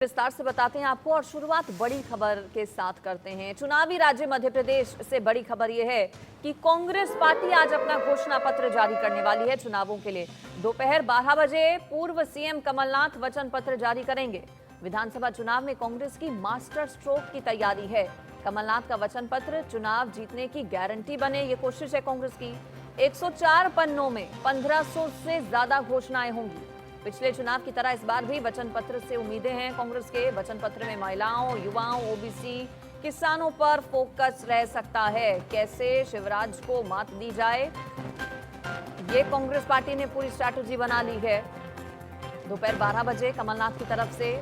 विस्तार से बताते हैं आपको और शुरुआत बड़ी खबर के साथ करते हैं। चुनावी राज्य मध्य प्रदेश से बड़ी खबर यह है कि कांग्रेस पार्टी आज अपना घोषणा पत्र जारी करने वाली है चुनावों के लिए। दोपहर 12 बजे पूर्व सीएम कमलनाथ वचन पत्र जारी करेंगे। विधानसभा चुनाव में कांग्रेस की मास्टर स्ट्रोक की तैयारी है। कमलनाथ का वचन पत्र चुनाव जीतने की गारंटी बने, ये कोशिश है कांग्रेस की। 104 पन्नों में 1500 से ज्यादा घोषणाएं होंगी। पिछले चुनाव की तरह इस बार भी वचन पत्र से उम्मीदें हैं कांग्रेस के। वचन पत्र में महिलाओं, युवाओं, ओबीसी, किसानों पर फोकस रह सकता है। कैसे शिवराज को मात दी जाए, ये कांग्रेस पार्टी ने पूरी स्ट्रैटेजी बना ली है। दोपहर 12 बजे कमलनाथ की तरफ से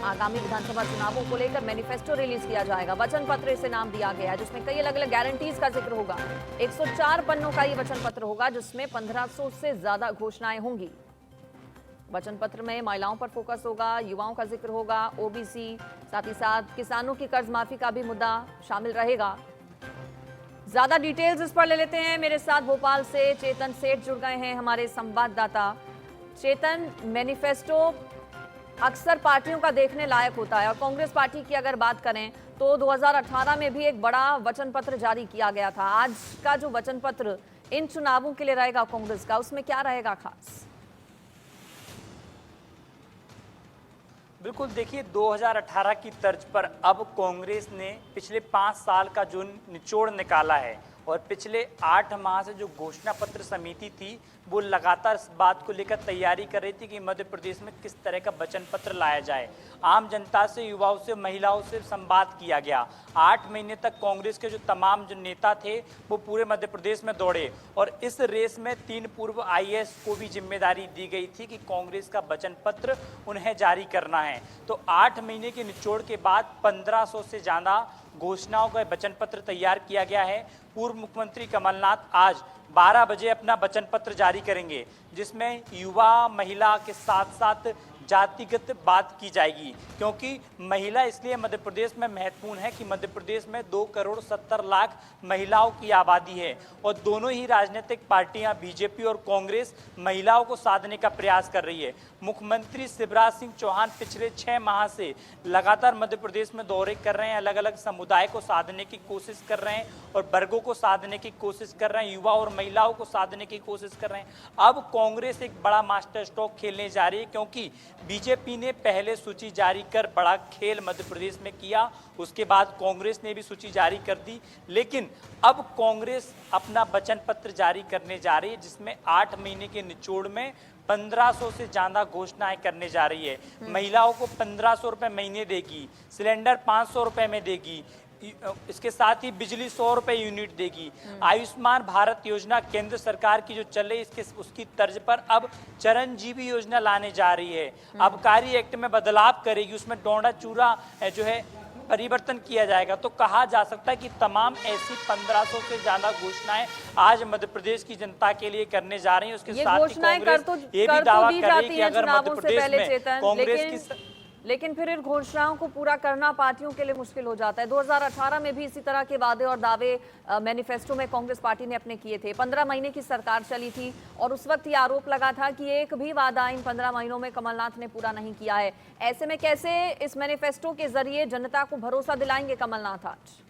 आगामी विधानसभा चुनावों को लेकर मैनिफेस्टो रिलीज किया जाएगा। वचन पत्र इसे नाम दिया गया है, जिसमें कई अलग अलग गारंटीज का जिक्र होगा। 104 पन्नों का ये वचन पत्र होगा, जिसमें 1500 से ज्यादा घोषणाएं होंगी। वचन पत्र में महिलाओं पर फोकस होगा, युवाओं का जिक्र होगा, ओबीसी, साथ ही साथ किसानों की कर्ज माफी का भी मुद्दा शामिल रहेगा। ज्यादा डिटेल्स इस पर ले लेते हैं। मेरे साथ भोपाल से चेतन सेठ जुड़ गए हैं, हमारे संवाददाता। चेतन, मैनिफेस्टो अक्सर पार्टियों का देखने लायक होता है और कांग्रेस पार्टी की अगर बात करें तो 2018 में भी एक बड़ा वचन पत्र जारी किया गया था। आज का जो वचन पत्र इन चुनावों के लिए रहेगा कांग्रेस का, उसमें क्या रहेगा खास? बिल्कुल, देखिए 2018 की तर्ज पर अब कांग्रेस ने पिछले 5 साल का जो निचोड़ निकाला है और पिछले 8 माह से जो घोषणा पत्र समिति थी वो लगातार इस बात को लेकर तैयारी कर रही थी कि मध्य प्रदेश में किस तरह का वचन पत्र लाया जाए। आम जनता से, युवाओं से, महिलाओं से संवाद किया गया। 8 महीने तक कांग्रेस के जो तमाम जो नेता थे वो पूरे मध्य प्रदेश में दौड़े और इस रेस में 3 पूर्व आईएएस को भी जिम्मेदारी दी गई थी कि कांग्रेस का वचन पत्र उन्हें जारी करना है। तो 8 महीने के निचोड़ के बाद 1500 से ज़्यादा घोषणाओं का वचन पत्र तैयार किया गया है। पूर्व मुख्यमंत्री कमलनाथ आज 12 बजे अपना वचन पत्र जारी करेंगे, जिसमें युवा, महिला के साथ साथ जातिगत बात की जाएगी, क्योंकि महिला इसलिए मध्य प्रदेश में महत्वपूर्ण है कि मध्य प्रदेश में 2 करोड़ 70 लाख महिलाओं की आबादी है और दोनों ही राजनीतिक पार्टियां बीजेपी और कांग्रेस महिलाओं को साधने का प्रयास कर रही है। मुख्यमंत्री शिवराज सिंह चौहान पिछले 6 माह से लगातार मध्य प्रदेश में दौरे कर रहे हैं, अलग अलग समुदाय को साधने की कोशिश कर रहे हैं और वर्गों को साधने की कोशिश कर रहे हैं, युवा और महिलाओं को साधने की कोशिश कर रहे हैं। अब कांग्रेस एक बड़ा मास्टर स्ट्रोक खेलने जा रही है, क्योंकि बीजेपी ने पहले सूची जारी कर बड़ा खेल मध्य प्रदेश में किया, उसके बाद कांग्रेस ने भी सूची जारी कर दी, लेकिन अब कांग्रेस अपना वचन पत्र जारी करने जा रही है, जिसमें 8 महीने के निचोड़ में 1500 से ज्यादा घोषणाएं करने जा रही है। महिलाओं को 1500 रुपए महीने देगी, सिलेंडर 500 रुपए में देगी, इसके साथ ही बिजली 100 रुपए यूनिट देगी। आयुष्मान भारत योजना केंद्र सरकार की जो चल रही है, उसकी तर्ज पर अब चिरंजीवी योजना लाने जा रही है। आबकारी एक्ट में बदलाव करेगी, उसमें डोंडा चूरा जो है परिवर्तन किया जाएगा। तो कहा जा सकता है कि तमाम ऐसी 1500 से ज्यादा घोषणाएं आज मध्य प्रदेश की जनता के लिए करने जा रही है। उसके साथ ही कांग्रेस ये भी दावा कर रही है कि अगर मध्य प्रदेश में कांग्रेस की लेकिन फिर इन घोषणाओं को पूरा करना पार्टियों के लिए मुश्किल हो जाता है। 2018 में भी इसी तरह के वादे और दावे मैनिफेस्टो में कांग्रेस पार्टी ने अपने किए थे। 15 महीने की सरकार चली थी और उस वक्त ये आरोप लगा था कि एक भी वादा इन 15 महीनों में कमलनाथ ने पूरा नहीं किया है। ऐसे में कैसे इस मैनिफेस्टो के जरिए जनता को भरोसा दिलाएंगे कमलनाथ आज?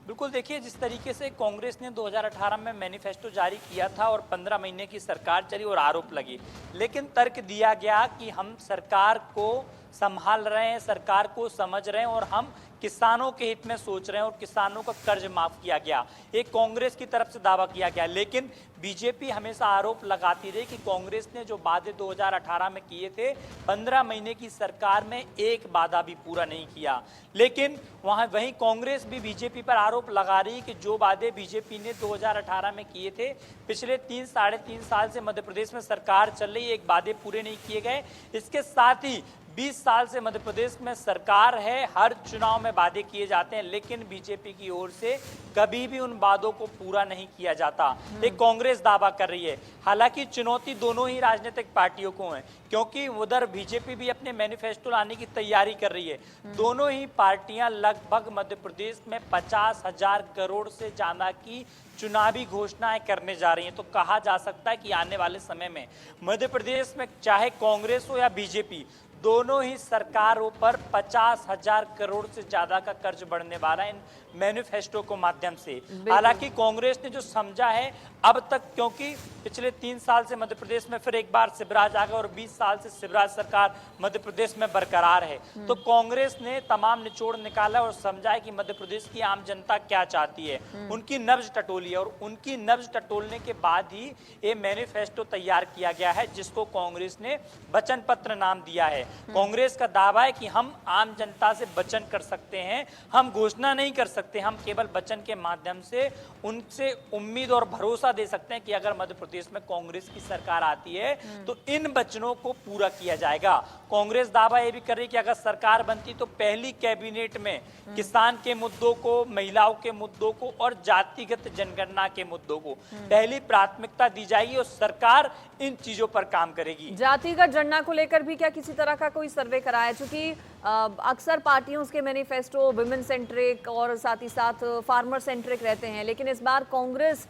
बिल्कुल, देखिए जिस तरीके से कांग्रेस ने 2018 में मैनिफेस्टो जारी किया था और 15 महीने की सरकार चली और आरोप लगे, लेकिन तर्क दिया गया कि हम सरकार को संभाल रहे हैं, सरकार को समझ रहे हैं और हम किसानों के हित में सोच रहे हैं और किसानों का कर्ज माफ किया गया। एक कांग्रेस की तरफ से दावा किया गया, लेकिन बीजेपी हमेशा आरोप लगाती रही कि कांग्रेस ने जो वादे 2018 में किए थे 15 महीने की सरकार में एक वादा भी पूरा नहीं किया। लेकिन वहीं कांग्रेस भी बीजेपी पर आरोप लगा रही कि जो वादे बीजेपी ने 2018 में किए थे, पिछले 3 साढ़े 3 साल से मध्य प्रदेश में सरकार चल रही है, एक वादे पूरे नहीं किए गए। इसके साथ ही 20 साल से मध्य प्रदेश में सरकार है, हर चुनाव में वादे किए जाते हैं, लेकिन बीजेपी की ओर से कभी भी उन वादों को पूरा नहीं किया जाता। एक कांग्रेस दावा कर रही है, हालांकि चुनौती दोनों ही राजनीतिक पार्टियों को है, क्योंकि उधर बीजेपी भी अपने मैनिफेस्टो लाने की तैयारी कर रही है। दोनों ही पार्टियां लगभग मध्य प्रदेश में 50,000 करोड़ से ज्यादा की चुनावी घोषणाएं करने जा रही हैं। तो कहा जा सकता है कि आने वाले समय में मध्य प्रदेश में चाहे कांग्रेस हो या बीजेपी, दोनों ही सरकारों पर 50,000 करोड़ से ज्यादा का कर्ज बढ़ने वाला है इन मैनिफेस्टो को माध्यम से। हालांकि कांग्रेस ने जो समझा है अब तक, क्योंकि पिछले 3 साल से मध्य प्रदेश में फिर एक बार शिवराज आ गए और 20 साल से शिवराज सरकार मध्य प्रदेश में बरकरार है, तो कांग्रेस ने तमाम निचोड़ निकाला और समझा है कि मध्य प्रदेश की आम जनता क्या चाहती है, उनकी नब्ज टटोली है, और उनकी नब्ज टटोलने के बाद ही ये मैनिफेस्टो तैयार किया गया है, जिसको कांग्रेस ने वचन पत्र नाम दिया है। कांग्रेस का दावा है कि हम आम जनता से वचन कर सकते हैं, हम घोषणा नहीं कर सकते, हम केवल वचन के माध्यम से उनसे उम्मीद और भरोसा दे सकते हैं कि अगर मध्य प्रदेश में कांग्रेस की सरकार आती है तो इन वचनों को पूरा किया जाएगा। कांग्रेस दावा यह भी कर रही है कि अगर सरकार बनती तो पहली कैबिनेट में किसान के मुद्दों को, महिलाओं के मुद्दों को और जातिगत जनगणना के मुद्दों को पहली प्राथमिकता दी जाएगी और सरकार इन चीजों पर काम करेगी। जातिगत जनगणना को लेकर भी क्या किसी तरह का कोई सर्वे कराया? चूंकि अक्सर पार्टियों के मैनिफेस्टो विमेन सेंट्रिक और साथ ही साथ फार्मर सेंट्रिक रहते हैं, लेकिन इस बार कांग्रेस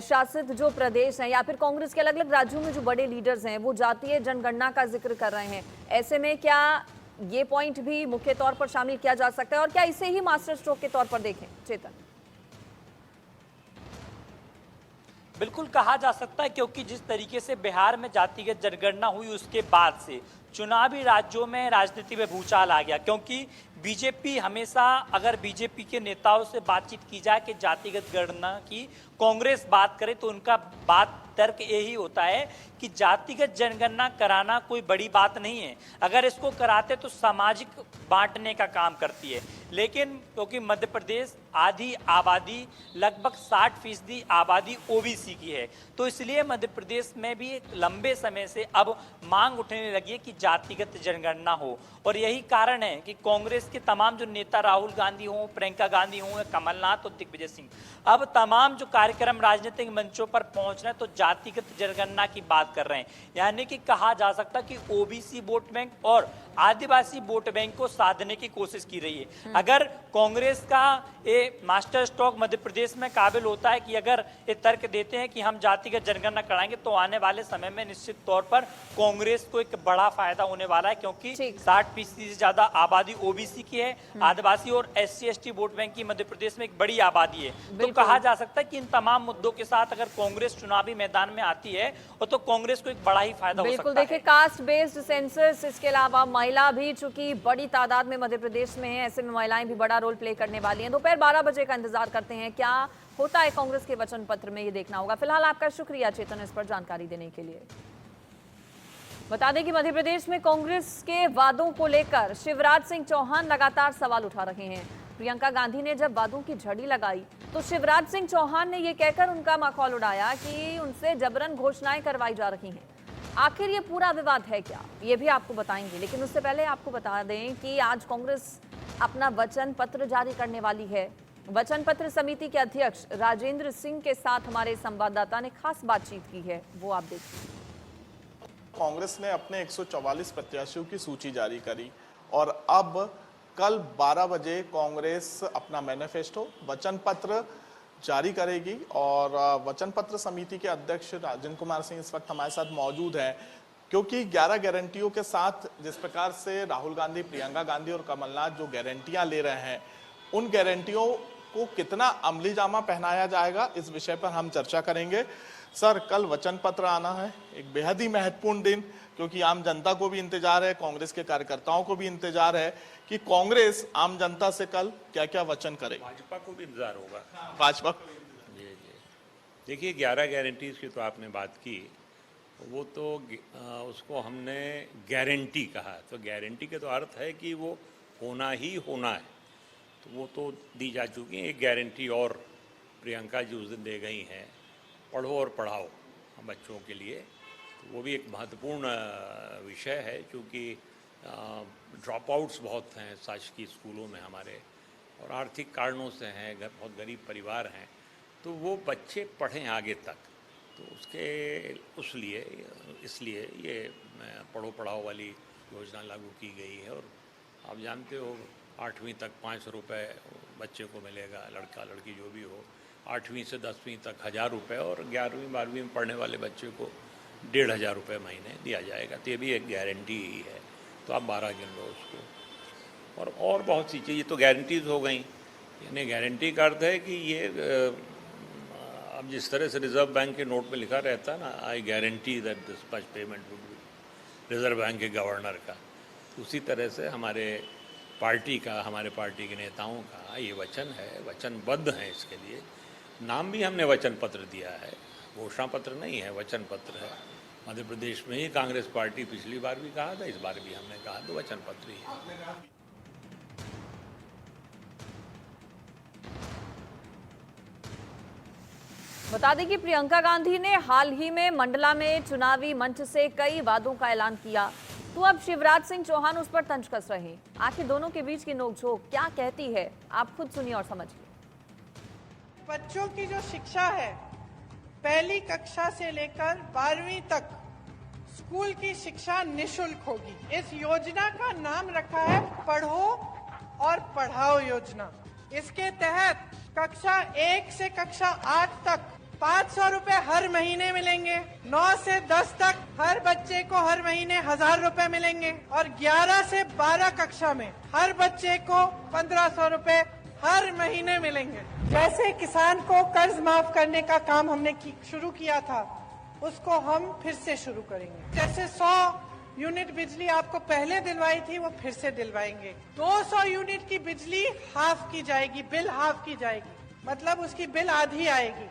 शासित जो प्रदेश हैं या फिर कांग्रेस के अलग अलग राज्यों में जो बड़े लीडर्स हैं वो जातीय जनगणना का जिक्र कर रहे हैं। ऐसे में क्या ये पॉइंट भी मुख्य तौर पर शामिल किया जा सकता है और क्या इसे ही मास्टर स्ट्रोक के तौर पर देखें? चेतन। बिल्कुल कहा जा सकता है, क्योंकि जिस तरीके से बिहार में जातिगत जनगणना हुई उसके बाद से चुनावी राज्यों में राजनीति में भूचाल आ गया, क्योंकि बीजेपी हमेशा, अगर बीजेपी के नेताओं से बातचीत की जाए कि जातिगत गणना की, कांग्रेस बात करे तो उनका बात तर्क यही होता है कि जातिगत जनगणना कराना कोई बड़ी बात नहीं है, अगर इसको कराते तो सामाजिक बांटने का काम करती है। लेकिन क्योंकि मध्य प्रदेश आधी आबादी, लगभग 60% आबादी ओबीसी की है, तो इसलिए मध्य प्रदेश में भी एक लंबे समय से अब मांग उठने लगी है कि जातिगत जनगणना हो। और यही कारण है कि कांग्रेस के तमाम जो नेता, राहुल गांधी हों, प्रियंका गांधी हों, कमलनाथ और दिग्विजय सिंह, अब तमाम जो कार्यक्रम राजनीतिक मंचों पर पहुंच रहे हैं तो जातिगत जनगणना की बात कर रहे हैं। यानी कि कहा जा सकता है कि ओबीसी वोट बैंक और आदिवासी वोट बैंक को साधने की कोशिश की रही है। अगर कांग्रेस का ये मास्टर स्ट्रोक मध्य प्रदेश में काबिल होता है कि अगर ये तर्क देते हैं कि हम जातिगत जनगणना कराएंगे, तो आने वाले समय में निश्चित तौर पर कांग्रेस को एक बड़ा फायदा होने वाला है, क्योंकि 60% से ज्यादा आबादी ओबीसी की है, आदिवासी और SC/ST वोट बैंक की मध्य प्रदेश में एक बड़ी आबादी है। तो कहा जा सकता है कि इन तमाम मुद्दों के साथ अगर कांग्रेस चुनावी मैदान में आती है तो कांग्रेस को एक बड़ा ही फायदा हो सकता है। बिल्कुल, देखिए कास्ट बेस्ड सेंसस, इसके अलावा महिला भी चूंकि बड़ी तादाद में मध्य प्रदेश में है, ऐसे में महिलाएं भी बड़ा रोल प्ले करने वाली हैं। दोपहर 12 बजे का इंतजार करते हैं, क्या होता है कांग्रेस के वचन पत्र में, ये देखना होगा। फिलहाल आपका शुक्रिया चेतन इस पर जानकारी देने के लिए। बता दें कि मध्य प्रदेश में कांग्रेस के वादों को लेकर शिवराज सिंह चौहान लगातार सवाल उठा रहे हैं। प्रियंका गांधी ने जब वादों की झड़ी लगाई तो शिवराज सिंह चौहान ने यह कहकर उनका मखौल उड़ाया कि उनसे जबरन घोषणाएं करवाई जा रही हैं। आखिर ये पूरा विवाद है क्या, ये भी आपको बताएंगे, लेकिन उससे पहले आपको बता दें कि आज कांग्रेस अपना वचन पत्र जारी करने वाली है। वचन पत्र समिति के अध्यक्ष राजेंद्र सिंह के साथ हमारे संवाददाता ने खास बातचीत की है, वो आप देखिए। कांग्रेस ने अपने 144 प्रत्याशियों की सूची जारी करी और अब कल 12 बजे कांग्रेस अपना मैनिफेस्टो वचन पत्र जारी करेगी। और वचन पत्र समिति के अध्यक्ष राजेंद्र कुमार सिंह इस वक्त हमारे साथ मौजूद हैं, क्योंकि 11 गारंटियों के साथ जिस प्रकार से राहुल गांधी, प्रियंका गांधी और कमलनाथ जो गारंटियां ले रहे हैं, उन गारंटियों को कितना अमली जामा पहनाया जाएगा, इस विषय पर हम चर्चा करेंगे। सर, कल वचन पत्र आना है, एक बेहद ही महत्वपूर्ण दिन, क्योंकि आम जनता को भी इंतजार है, कांग्रेस के कार्यकर्ताओं को भी इंतजार है कि कांग्रेस आम जनता से कल क्या क्या वचन करे। भाजपा को भी इंतजार होगा। भाजपा जी। देखिए, 11 गारंटीज की तो आपने बात की, वो तो उसको हमने गारंटी कहा, तो गारंटी के तो अर्थ है कि वो होना ही होना है, तो वो तो दी जा चुकी है। एक गारंटी और प्रियंका जी उस दिन दे गई हैं, पढ़ो और पढ़ाओ बच्चों के लिए, तो वो भी एक महत्वपूर्ण विषय है, क्योंकि ड्रॉप आउट्स बहुत हैं शासकीय स्कूलों में हमारे, और आर्थिक कारणों से हैं, बहुत गरीब परिवार हैं, तो वो बच्चे पढ़ें आगे तक, तो इसलिए ये पढ़ो पढ़ाओ वाली योजना लागू की गई है। और आप जानते हो 8वीं तक 500 रुपये बच्चे को मिलेगा, लड़का लड़की जो भी हो, 8वीं से 10वीं तक 1000 रुपये, और 11वीं 12वीं में पढ़ने वाले बच्चे को 1500 रुपये महीने दिया जाएगा। तो ये भी एक गारंटी ही है, तो आप 12 गिन लो उसको। और बहुत सी चीज़ें तो गारंटीज हो गई, यानी गारंटी का अर्थ है कि ये अब जिस तरह से रिजर्व बैंक के नोट में लिखा रहता है ना, I guarantee that this much payment would be, reserve bank के गवर्नर का, उसी तरह से हमारे पार्टी के नेताओं का ये वचन है, वचनबद्ध हैं इसके लिए। नाम भी हमने वचन पत्र दिया है, घोषणा पत्र नहीं है, वचन पत्र है। मध्य प्रदेश में ही कांग्रेस पार्टी पिछली बार भी कहा था, इस बार भी हमने कहा, तो वचन पत्र ही है। बता दें कि प्रियंका गांधी ने हाल ही में मंडला में चुनावी मंच से कई वादों का ऐलान किया, तो अब शिवराज सिंह चौहान उस पर तंज कस रहे हैं। आखिर दोनों के बीच की नोकझोंक क्या कहती है, आप खुद सुनिए और समझिए। बच्चों की जो शिक्षा है, पहली कक्षा से लेकर 12वीं तक स्कूल की शिक्षा निशुल्क होगी। इस योजना का नाम रखा है पढ़ो और पढ़ाओ योजना। इसके तहत कक्षा 1 से कक्षा 8 तक 500 रुपए हर महीने मिलेंगे, 9 से 10 तक हर बच्चे को हर महीने 1000 रुपए मिलेंगे, और 11 से 12 कक्षा में हर बच्चे को 1500 रुपए हर महीने मिलेंगे। जैसे किसान को कर्ज माफ करने का काम हमने शुरू किया था, उसको हम फिर से शुरू करेंगे। जैसे 100 यूनिट बिजली आपको पहले दिलवाई थी, वो फिर से दिलवाएंगे। 200 यूनिट की बिजली हाफ की जाएगी, बिल हाफ की जाएगी, मतलब उसकी बिल आधी आएगी।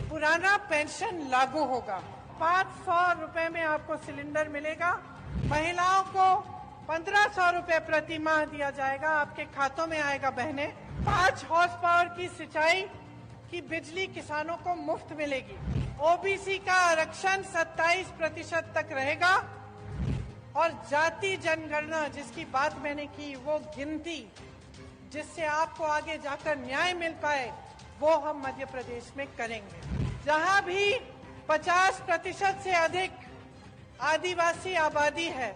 पुराना पेंशन लागू होगा। 500 रुपए में आपको सिलेंडर मिलेगा। महिलाओं को 1500 रुपए प्रति माह दिया जाएगा, आपके खातों में आएगा बहने। 5 हॉर्स पावर की सिंचाई की बिजली किसानों को मुफ्त मिलेगी। ओबीसी का आरक्षण 27% तक रहेगा, और जाति जनगणना जिसकी बात मैंने की, वो गिनती जिससे आपको आगे जाकर न्याय मिल पाए, वो हम मध्य प्रदेश में करेंगे। जहां भी 50% से अधिक आदिवासी आबादी है,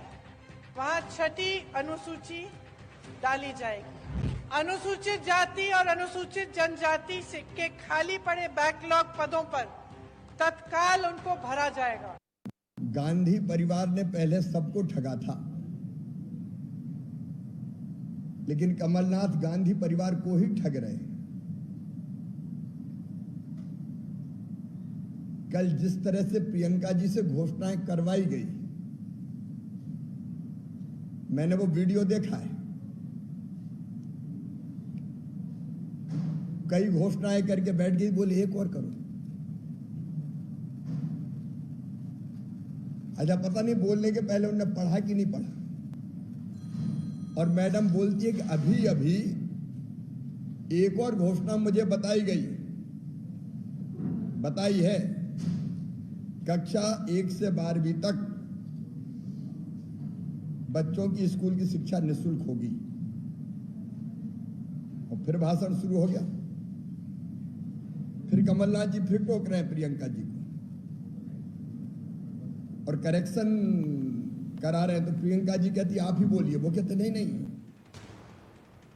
वहां 6ठी अनुसूची डाली जाएगी। अनुसूचित जाति और अनुसूचित जनजाति के खाली पड़े बैकलॉग पदों पर तत्काल उनको भरा जाएगा। गांधी परिवार ने पहले सबको ठगा था, लेकिन कमलनाथ गांधी परिवार को ही ठग रहे हैं। कल जिस तरह से प्रियंका जी से घोषणाएं करवाई गई, मैंने वो वीडियो देखा है। कई घोषणाएं करके बैठ गई, बोले एक और करो। अच्छा, पता नहीं बोलने के पहले उन्होंने पढ़ा कि नहीं पढ़ा। और मैडम बोलती है कि अभी अभी एक और घोषणा मुझे बताई है, कक्षा 1 से 12वीं तक बच्चों की स्कूल की शिक्षा निःशुल्क होगी। और फिर भाषण शुरू हो गया। फिर कमलनाथ जी फिर टोक रहे हैं प्रियंका जी को और करेक्शन करा रहे हैं। तो प्रियंका जी कहती आप ही बोलिए, वो कहते नहीं